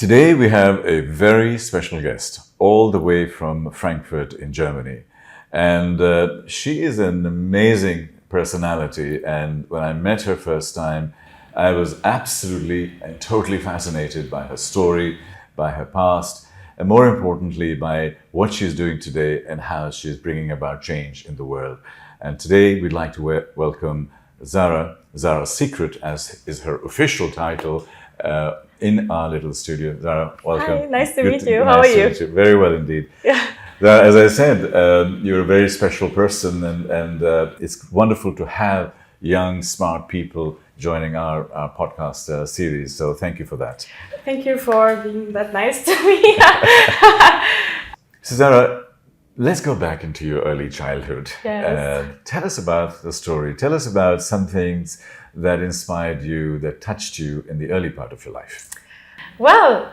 Today we have a very special guest, all the way from Frankfurt in Germany. And she is an amazing personality. And when I met her first time, I was absolutely and totally fascinated by her story, by her past, and more importantly, by what she's doing today and how she's bringing about change in the world. And today we'd like to welcome Zara Secret, as is her official title, in our little studio. Zara, welcome. Hi, nice to meet you. How are you? Very well indeed. Yeah. Zara, as I said, you're a very special person, and it's wonderful to have young, smart people joining our podcast series. So thank you for that. Thank you for being that nice to me. So Zara, let's go back into your early childhood. Yes. Tell us about the story. Tell us about some things that inspired you, that touched you in the early part of your life. Well,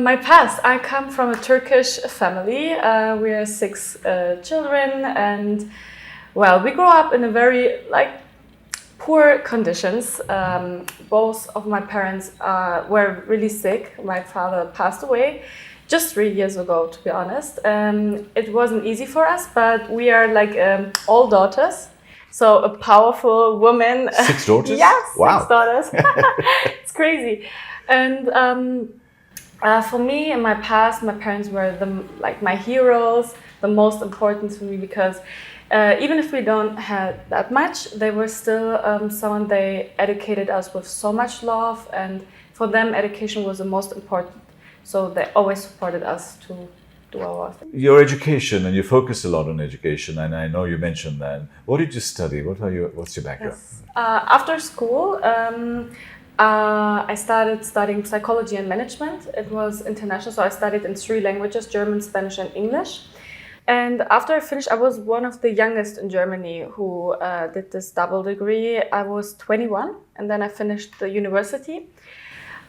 my past. I come from a Turkish family. We are 6 children, and well, we grew up in a very poor conditions. Both of my parents were really sick. My father passed away just 3 years ago, to be honest. It wasn't easy for us, but we are all daughters. So a powerful woman. 6 daughters? Yes, wow. 6 daughters. It's crazy. And for me, in my past, my parents were my heroes, the most important for me, because even if we don't have that much, they were still someone. They educated us with so much love, and for them, education was the most important. So they always supported us to do our thing. Your education, and you focused a lot on education, and I know you mentioned that. What did you study? What's your background? Yes. After school, I started studying psychology and management. It was international, so I studied in 3 languages: German, Spanish, and English. And after I finished, I was one of the youngest in Germany who did this double degree. I was 21, and then I finished the university.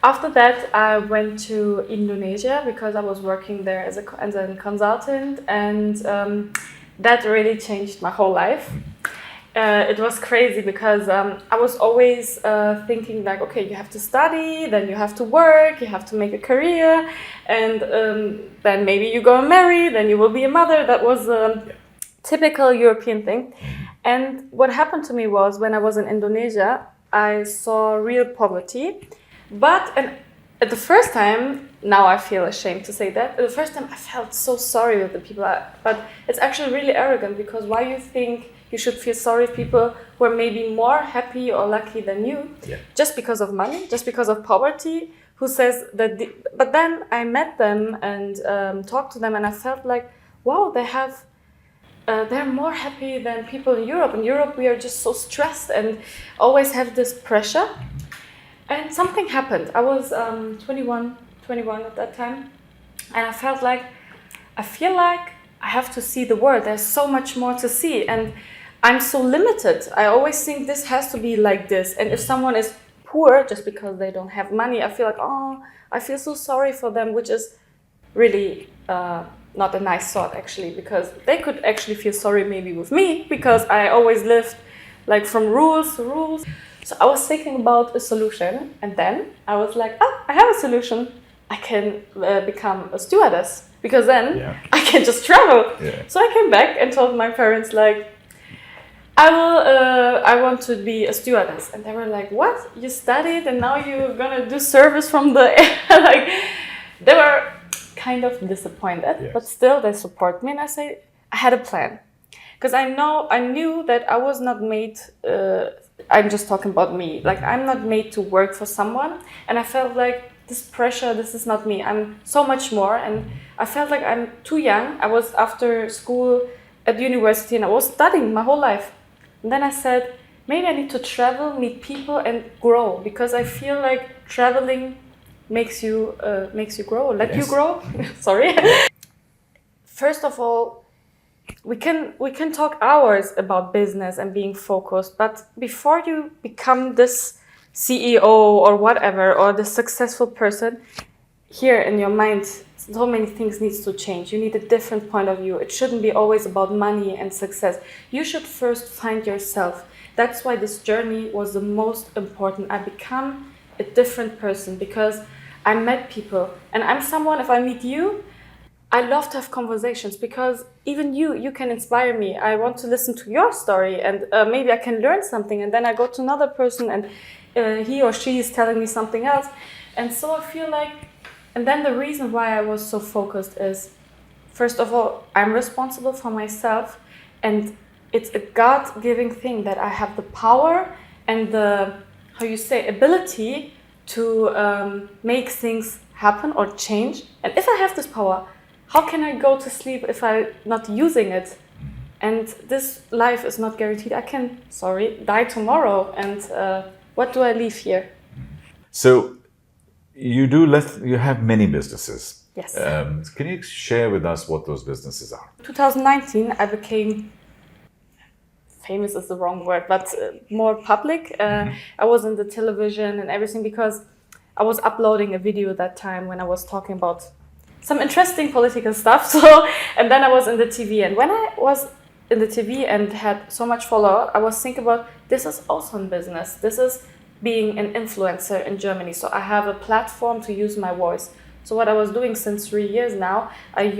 After that, I went to Indonesia because I was working there as a consultant, and that really changed my whole life. It was crazy because I was always thinking okay, you have to study, then you have to work, you have to make a career, and then maybe you go and marry, then you will be a mother. That was a typical European thing. And what happened to me was, when I was in Indonesia, I saw real poverty. And at the first time, now I feel ashamed to say that, at the first time I felt so sorry with the people. But it's actually really arrogant, because why you think you should feel sorry for people who are maybe more happy or lucky than you, just because of money, just because of poverty, who says that... But then I met them and talked to them, and I felt like, wow, they're more happy than people in Europe. In Europe, we are just so stressed and always have this pressure. And something happened. I was 21 at that time, and I feel like I have to see the world. There's so much more to see, and I'm so limited. I always think this has to be like this. And if someone is poor just because they don't have money, I feel like, oh, I feel so sorry for them, which is really not a nice thought, actually, because they could actually feel sorry maybe with me, because I always lived from rules to rules. So I was thinking about a solution, and then I was like, oh, I have a solution. I can become a stewardess, because then I can just travel. Yeah. So I came back and told my parents, I want to be a stewardess. And they were like, what? You studied and now you're gonna do service from the air? They were kind of disappointed, but still they support me. And I had a plan, because I knew that I was not made... I'm just talking about me. I'm not made to work for someone. And I felt like this pressure, this is not me. I'm so much more. And I felt like I'm too young. I was after school at university, and I was studying my whole life. And then I said, maybe I need to travel, meet people, and grow, because I feel like traveling makes you grow, you grow. Sorry. First of all, we can talk hours about business and being focused, but before you become this CEO or whatever, or the successful person, here in your mind, so many things needs to change. You need a different point of view. It shouldn't be always about money and success. You should first find yourself. That's why this journey was the most important. I become a different person, because I met people, and I'm someone, if I meet you, I love to have conversations, because even you can inspire me. I want to listen to your story, and maybe I can learn something, and then I go to another person and he or she is telling me something else. And so I feel like, and then the reason why I was so focused is, first of all, I'm responsible for myself, and it's a God-given thing that I have the power and the, how you say, ability to make things happen or change. And if I have this power, how can I go to sleep if I'm not using it? And this life is not guaranteed. I can, die tomorrow. And what do I leave here? So you have many businesses. Yes. Can you share with us what those businesses are? 2019, I became famous is the wrong word, but more public. I was in the television and everything because I was uploading a video that time when I was talking about some interesting political stuff. So, and then I was in the TV, and when I was in the TV and had so much follower, I was thinking about, this is also in business. This is being an influencer in Germany. So I have a platform to use my voice. So what I was doing since 3 years now, I'm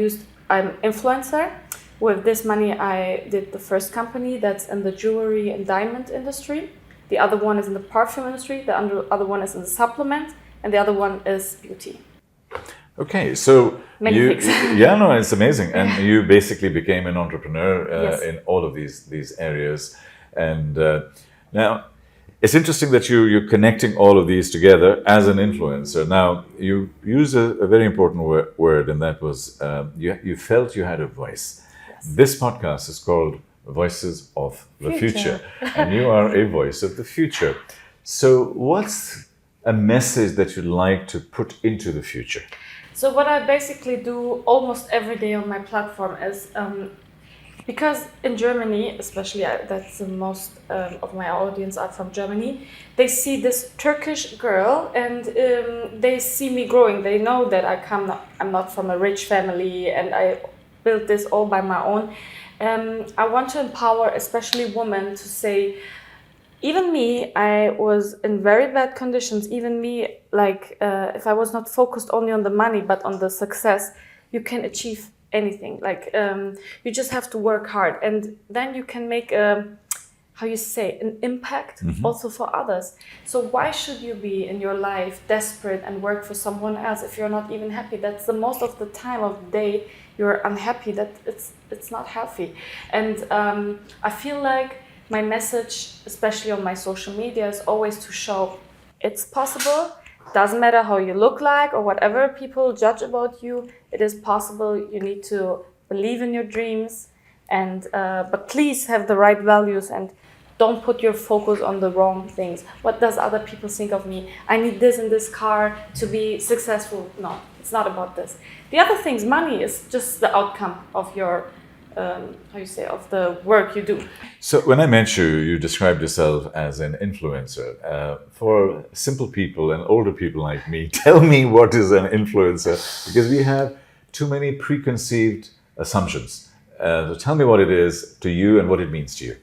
influencer. With this money, I did the first company that's in the jewelry and diamond industry. The other one is in the perfume industry. The other one is in the supplement, and the other one is beauty. Okay, so it's amazing, and you basically became an entrepreneur Yes. in all of these areas. And now, it's interesting that you're connecting all of these together as an influencer. Now, you use a very important word, and that was you felt you had a voice. Yes. This podcast is called Voices of the Future, and you are a voice of the future. So what's a message that you'd like to put into the future? So what I basically do almost every day on my platform is, because in Germany, especially that's the most of my audience are from Germany, they see this Turkish girl and they see me growing. They know that I'm not from a rich family, and I built this all by my own. I want to empower especially women to say, even me, I was in very bad conditions. Even me, if I was not focused only on the money, but on the success, you can achieve anything. You just have to work hard, and then you can make an impact also for others. So why should you be in your life desperate and work for someone else if you're not even happy? That's the most of the time of the day you're unhappy. That it's not healthy. And I feel like my message, especially on my social media, is always to show it's possible. Doesn't matter how you look like or whatever people judge about you. It is possible. You need to believe in your dreams, and but please have the right values and don't put your focus on the wrong things. What does other people think of me? I need this in this car to be successful. No, it's not about this. The other things, money is just the outcome of your of the work you do. So when I met you, you described yourself as an influencer. For simple people and older people like me, tell me what is an influencer, because we have too many preconceived assumptions. So tell me what it is to you and what it means to you.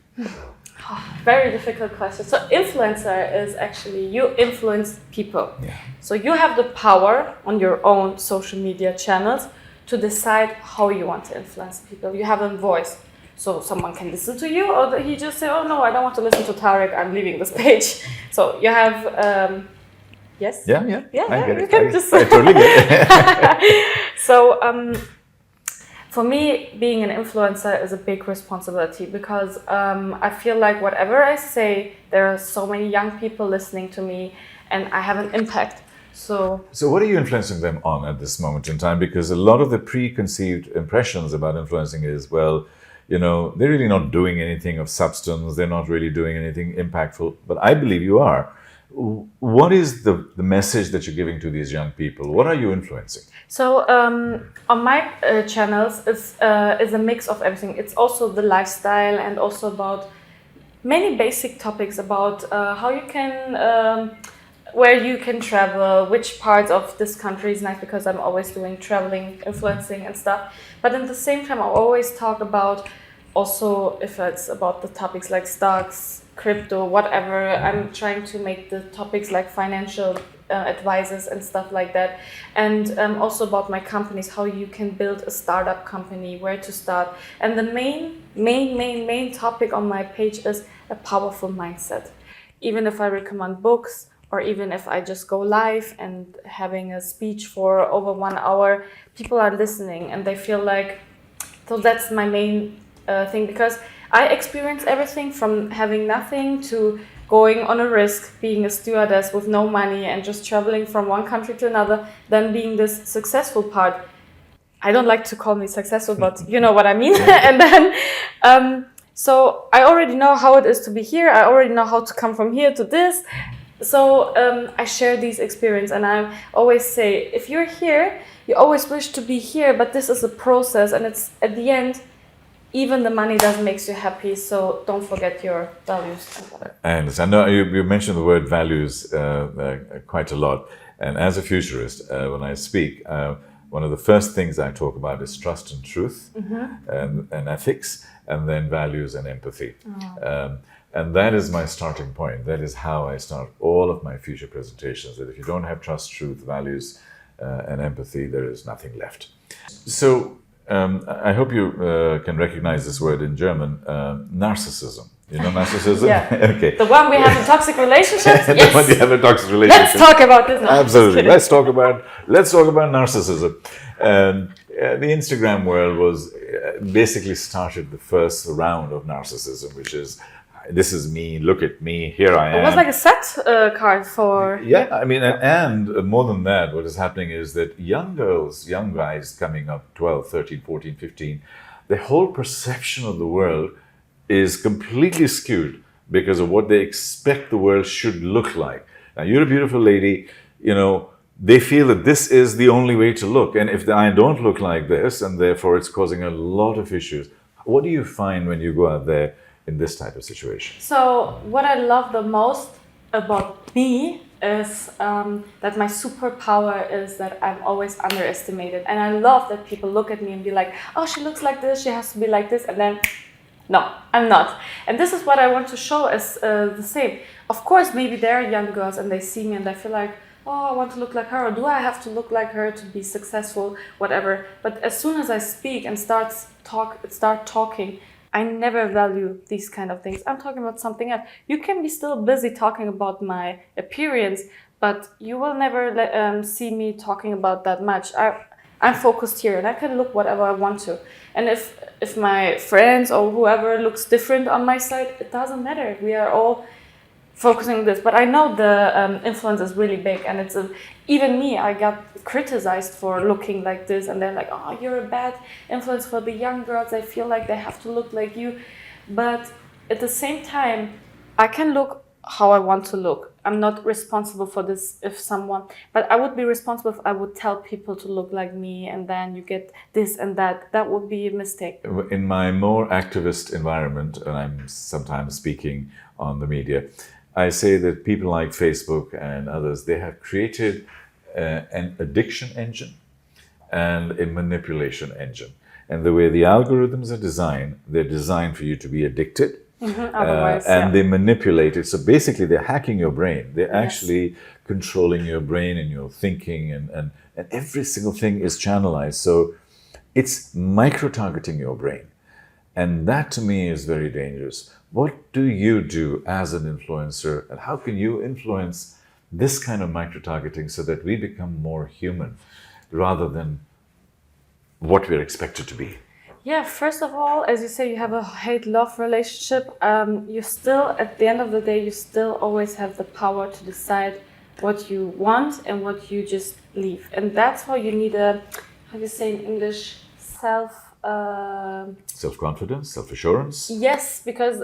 Very difficult question. So influencer is actually you influence people. Yeah. So you have the power on your own social media channels to decide how you want to influence people. You have a voice. So someone can listen to you, or he just say, oh no, I don't want to listen to Tarek, I'm leaving this page. So you have, yes? Yeah. Yeah, get you it. can just... I totally get it. So for me, being an influencer is a big responsibility, because I feel like whatever I say, there are so many young people listening to me, and I have an impact. So what are you influencing them on at this moment in time? Because a lot of the preconceived impressions about influencing is, well, they're really not doing anything of substance. They're not really doing anything impactful. But I believe you are. What is the message that you're giving to these young people? What are you influencing? So on my channels, it's a mix of everything. It's also the lifestyle, and also about many basic topics about how you can... where you can travel, which parts of this country is nice, because I'm always doing traveling, influencing and stuff. But at the same time, I always talk about also, if it's about the topics like stocks, crypto, whatever, I'm trying to make the topics like financial advices and stuff like that. And also about my companies, how you can build a startup company, where to start. And the main topic on my page is a powerful mindset. Even if I recommend books, or even if I just go live and having a speech for over 1 hour, people are listening and they feel like, so that's my main thing, because I experience everything from having nothing to going on a risk, being a stewardess with no money and just traveling from one country to another, then being this successful part. I don't like to call me successful, but you know what I mean. And then, so I already know how it is to be here. I already know how to come from here to this. So I share these experiences, and I always say, if you're here, you always wish to be here, but this is a process, and it's at the end, even the money doesn't make you happy. So don't forget your values. I understand. No, you mentioned the word values quite a lot, and as a futurist, when I speak, one of the first things I talk about is trust and truth, and ethics, and then values and empathy. And that is my starting point. That is how I start all of my future presentations, that if you don't have trust, truth, values, and empathy, there is nothing left. So I hope you can recognize this word in German, narcissism. You know narcissism? Yeah. Okay. The one we have in toxic relationships? The Yes. one you have a toxic relationship. Let's talk about this now. Absolutely. Let's talk about narcissism. The Instagram world was basically started the first round of narcissism, which is, this is me, look at me, here I am. It was like a set card for... Yeah, I mean, and more than that, what is happening is that young girls, young guys coming up 12, 13, 14, 15, the whole perception of the world is completely skewed because of what they expect the world should look like. Now, you're a beautiful lady, you know, they feel that this is the only way to look. And if I don't look like this, and therefore it's causing a lot of issues. What do you find when you go out there in this type of situation? So what I love the most about me is that my superpower is that I'm always underestimated. And I love that people look at me and be like, oh, she looks like this, she has to be like this. And then, no, I'm not. And this is what I want to show as the same. Of course, maybe there are young girls and they see me and they feel like, oh, I want to look like her, or do I have to look like her to be successful, whatever. But as soon as I speak and start talking, I never value these kind of things. I'm talking about something else. You can be still busy talking about my appearance, but you will never see me talking about that much. I'm focused here and I can look whatever I want to. And if my friends or whoever looks different on my side, it doesn't matter. We are all focusing on this. But I know the influence is really big, and it's even me, I got criticized for looking like this, and they're like, oh, you're a bad influence for the young girls. They feel like they have to look like you. But at the same time, I can look how I want to look. I'm not responsible for this but I would be responsible if I would tell people to look like me and then you get this and that. That would be a mistake. In my more activist environment, and I'm sometimes speaking on the media, I say that people like Facebook and others, they have created an addiction engine and a manipulation engine. And the way the algorithms are designed, they're designed for you to be addicted. Otherwise, and they manipulate it. So basically, they're hacking your brain. They're actually controlling your brain and your thinking, and every single thing is channelized. So it's micro-targeting your brain. And that to me is very dangerous. What do you do as an influencer, and how can you influence this kind of micro-targeting so that we become more human rather than what we're expected to be? Yeah, first of all, as you say, you have a hate-love relationship. You still, at the end of the day, you still always have the power to decide what you want and what you just leave. And that's how you need a, how do you say in English, self-confidence, self-assurance? Yes, because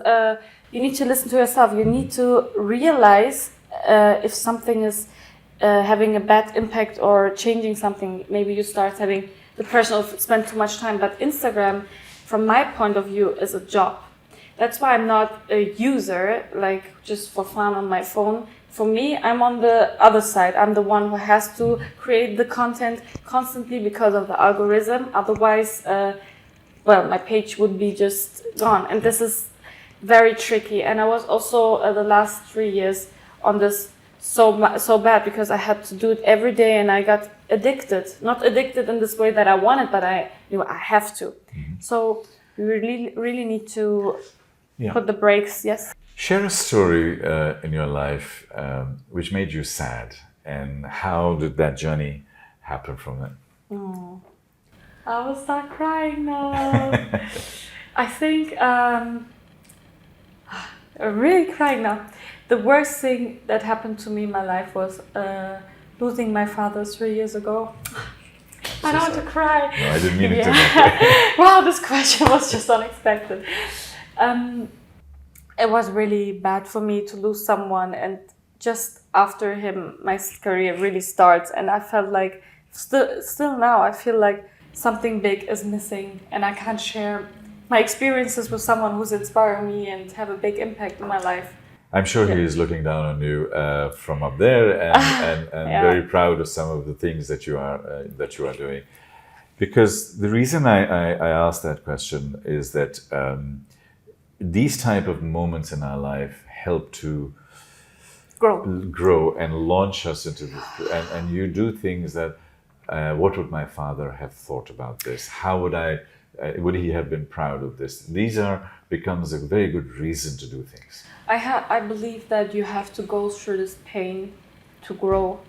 you need to listen to yourself. You need to realize if something is having a bad impact or changing something. Maybe you start having depression or spend too much time. But Instagram, from my point of view, is a job. That's why I'm not a user, like just for fun on my phone. For me, I'm on the other side. I'm the one who has to create the content constantly because of the algorithm. Otherwise, my page would be just gone. And this is very tricky. And I was also the last 3 years on this so bad because I had to do it every day, and I got addicted. Not addicted in this way that I wanted, but I knew I have to. So you really need to put the brakes. Yes. Share a story in your life which made you sad, and how did that journey happen from it? I will start crying now. I think I'm really crying now. The worst thing that happened to me in my life was losing my father 3 years ago. I don't want to cry. No, I didn't mean it to make Wow, this question was just unexpected. It was really bad for me to lose someone, and just after him, my career really starts, and I felt like, still now, I feel like something big is missing, and I can't share my experiences with someone who's inspiring me and have a big impact in my life. I'm sure he is looking down on you from up there, and very proud of some of the things that you are doing. Because the reason I asked that question is that these type of moments in our life help to grow and launch us into and you do things that what would my father have thought about this? How would he have been proud of this? These becomes a very good reason to do things. I believe that you have to go through this pain to grow,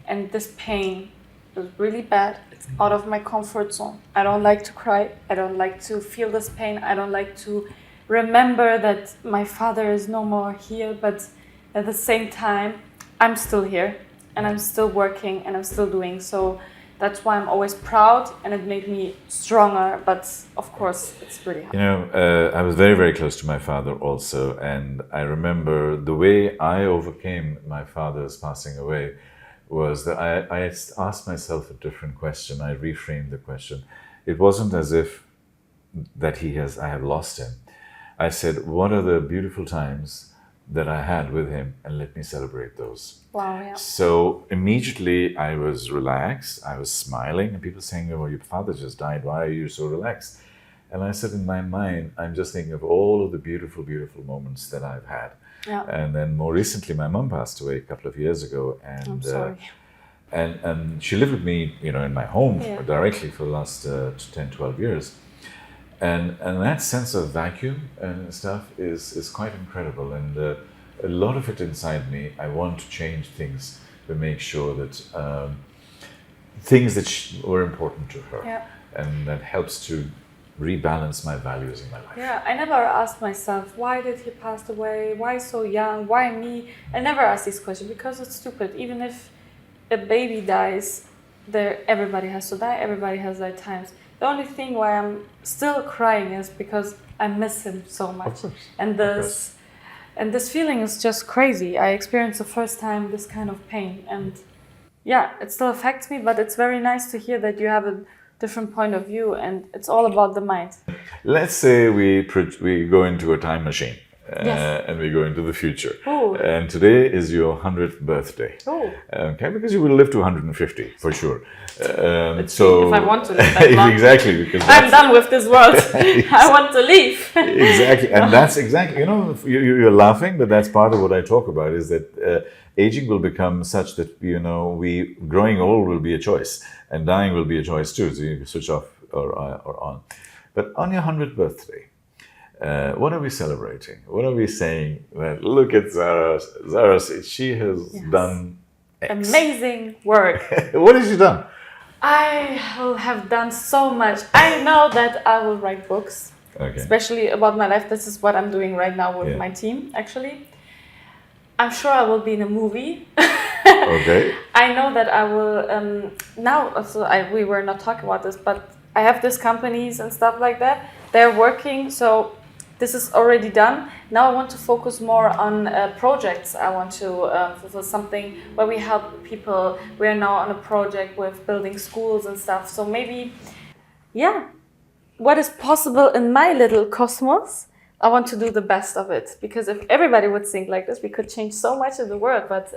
and this pain is really bad. It's out of my comfort zone. I don't like to cry. I don't like to feel this pain. I don't like to remember that my father is no more here, but at the same time, I'm still here, and I'm still working, and I'm still doing so. That's why I'm always proud, and it made me stronger. But of course, it's really hard. You know, I was very, very close to my father also, and I remember the way I overcame my father's passing away was that I asked myself a different question. I reframed the question. It wasn't as if that I have lost him. I said, what are the beautiful times that I had with him, and let me celebrate those. Wow, yeah. So immediately I was relaxed, I was smiling, and people saying, well, your father just died, why are you so relaxed? And I said, in my mind, I'm just thinking of all of the beautiful, beautiful moments that I've had. Yeah. And then more recently, my mom passed away a couple of years ago, and I'm sorry. And she lived with me, in my home directly for the last 10, 12 years. And that sense of vacuum and stuff is quite incredible. And a lot of it inside me, I want to change things to make sure that things that were important to her. And that helps to rebalance my values in my life. Yeah, I never asked myself, why did he pass away? Why so young? Why me? I never asked this question because it's stupid. Even if a baby dies, everybody has to die, everybody has their times. The only thing why I'm still crying is because I miss him so much. Of course. And this feeling is just crazy. I experienced the first time this kind of pain, and it still affects me, but it's very nice to hear that you have a different point of view, and it's all about the mind. Let's say we go into a time machine. Yes. And we go into the future. Ooh. And today is your 100th birthday. Oh. Okay, because you will live to 150 for sure. So if I want to live that long. Exactly, because I'm done with this world. I want to leave. Exactly, and that's exactly. You're laughing, but that's part of what I talk about. Is that aging will become such that growing old will be a choice, and dying will be a choice too. So you can switch off or on. But on your 100th birthday. What are we celebrating? What are we saying? That look at Zara. Zara, she has done X. Amazing work. What has she done? I will have done so much. I know that I will write books, especially about my life. This is what I'm doing right now with my team, actually. I'm sure I will be in a movie. Okay. I know that I will, we were not talking about this, but I have these companies and stuff like that. They're working, so this is already done. Now I want to focus more on projects. I want to fulfill something where we help people. We are now on a project with building schools and stuff. So maybe, what is possible in my little cosmos, I want to do the best of it. Because if everybody would think like this, we could change so much in the world. But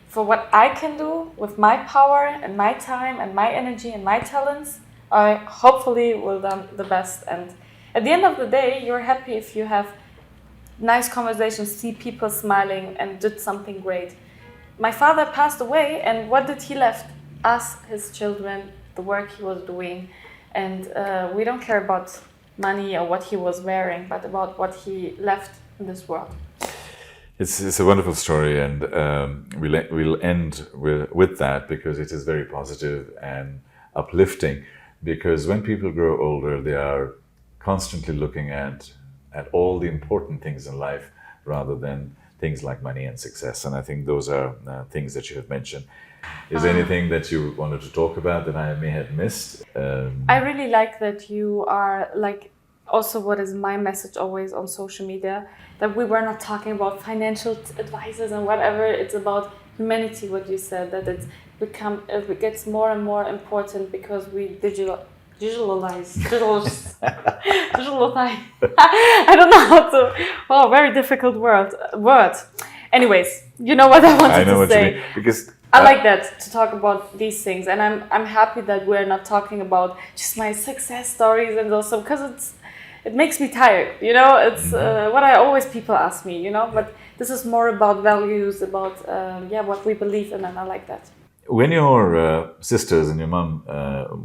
for what I can do with my power and my time and my energy and my talents, I hopefully will do the best. And at the end of the day, you're happy if you have nice conversations, see people smiling and did something great. my father passed away, and what did he left? Us, his children, the work he was doing. And we don't care about money or what he was wearing, but about what he left in this world. It's a wonderful story, and we'll end with that because it is very positive and uplifting. Because when people grow older, they are constantly looking at all the important things in life rather than things like money and success. And I think those are things that you have mentioned. Is there anything that you wanted to talk about that I may have missed? I really like that you are like, also what is my message always on social media, that we were not talking about financial advices and whatever. It's about humanity, what you said, that it gets more and more important because we digitalize. I don't know how to. Oh, very difficult word. Anyways, you know what I wanted I know to what say. you mean, because I like that, to talk about these things, and I'm happy that we're not talking about just my success stories, and also because it makes me tired. You know, it's what I always people ask me. You know, but this is more about values, about what we believe in, and I like that. when your sisters and your mum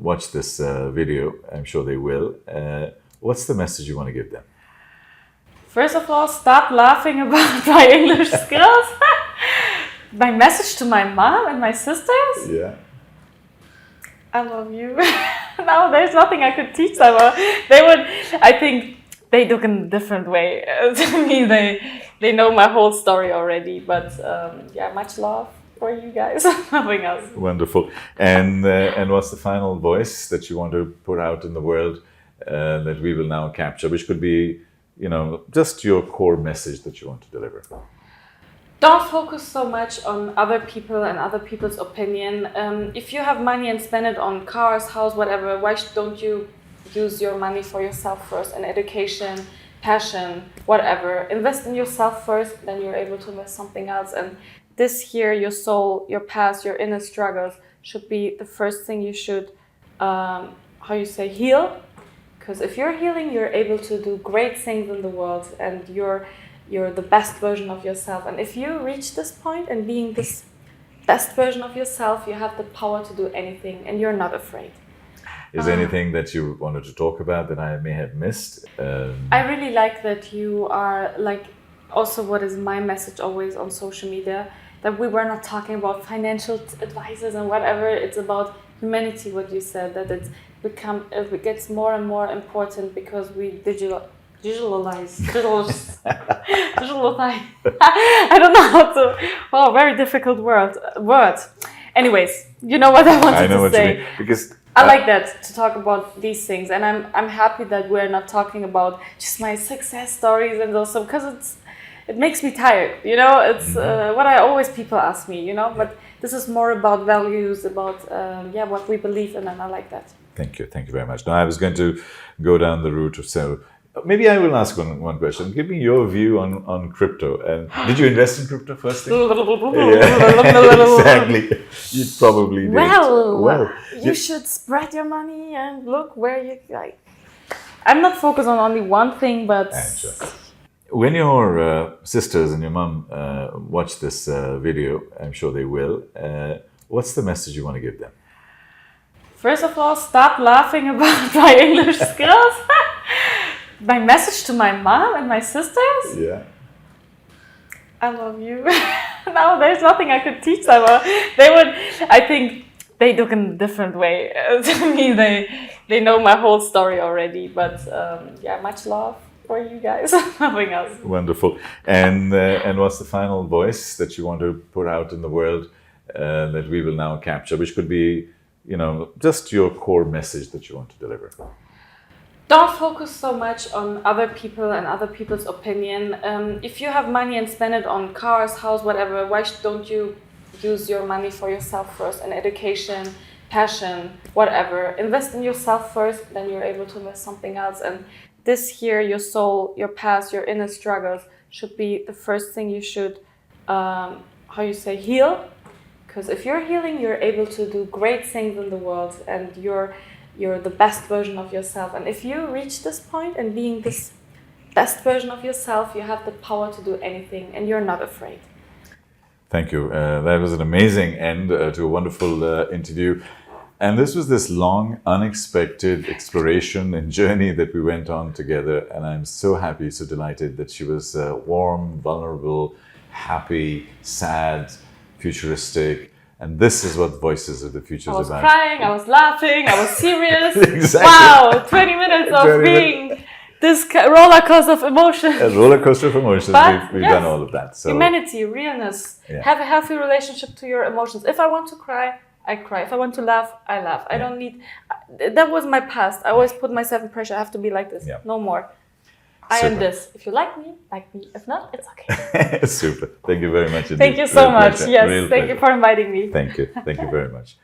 watch this video, I'm sure they will. What's the message you want to give them? First of all, stop laughing about my English skills. My message to my mom and my sisters? Yeah. I love you. No, there's nothing I could teach them. They would, I think they look in a different way. To me, they know my whole story already. But much love for you guys. Nothing else. Wonderful. And what's the final voice that you want to put out in the world that we will now capture, which could be, just your core message that you want to deliver? Don't focus so much on other people and other people's opinion. If you have money and spend it on cars, house, whatever, why don't you use your money for yourself first, in education, passion, whatever. Invest in yourself first, then you're able to invest something else. And this here, your soul, your past, your inner struggles should be the first thing you should, heal. Because if you're healing, you're able to do great things in the world, and you're the best version of yourself. And if you reach this point and being this best version of yourself, you have the power to do anything, and you're not afraid. Is there anything that you wanted to talk about that I may have missed? I really like that you are like, also what is my message always on social media, that we were not talking about financial advices and whatever. It's about humanity, what you said, that it gets more and more important because we digitalize. I don't know how to. Oh, very difficult word. Anyways, you know what I wanted I know to what say. you mean, because I like that, to talk about these things, and I'm happy that we're not talking about just my success stories, and also because it makes me tired. You know, it's what I always people ask me. But this is more about values, about what we believe in, and I like that. Thank you very much. Now I was going to go down the route of maybe I will ask one question. Give me your view on crypto. And did you invest in crypto first thing? Yeah, exactly. You probably did. Well, you should spread your money and look where you like. I'm not focused on only one thing, but when your sisters and your mum watch this video, I'm sure they will. What's the message you want to give them? First of all, stop laughing about my English skills. My message to my mom and my sisters? Yeah. I love you. No, there's nothing I could teach them. They would, I think they look in a different way. To me, they know my whole story already. But much love for you guys. Nothing else. Wonderful. And what's the final voice that you want to put out in the world that we will now capture, which could be, just your core message that you want to deliver? Don't focus so much on other people and other people's opinion. If you have money and spend it on cars, house, whatever, why don't you use your money for yourself first, in education, passion, whatever. Invest in yourself first, then you're able to invest something else. And this here, your soul, your past, your inner struggles should be the first thing you should, heal. Because if you're healing, you're able to do great things in the world, and you're the best version of yourself. And if you reach this point and being this best version of yourself, you have the power to do anything, and you're not afraid. Thank you. That was an amazing end to a wonderful interview. And this was this long, unexpected exploration and journey that we went on together. And I'm so happy, so delighted that she was warm, vulnerable, happy, sad, futuristic. And this is what Voices of the Future is about. I was crying, I was laughing, I was serious. Exactly. Wow, 20 minutes of 20 being this roller coaster of emotions. A roller coaster of emotions. But, We've yes, done all of that. So humanity, realness. Yeah. Have a healthy relationship to your emotions. If I want to cry, I cry. If I want to laugh, I laugh. I don't need... That was my past. I always put myself in pressure. I have to be like this. Yeah. No more. I am this. If you like me, like me. If not, it's okay. Super. Thank you very much. Thank you so much. Pleasure. Yes. Real Thank you pleasure. for inviting me. Thank you. Thank you very much.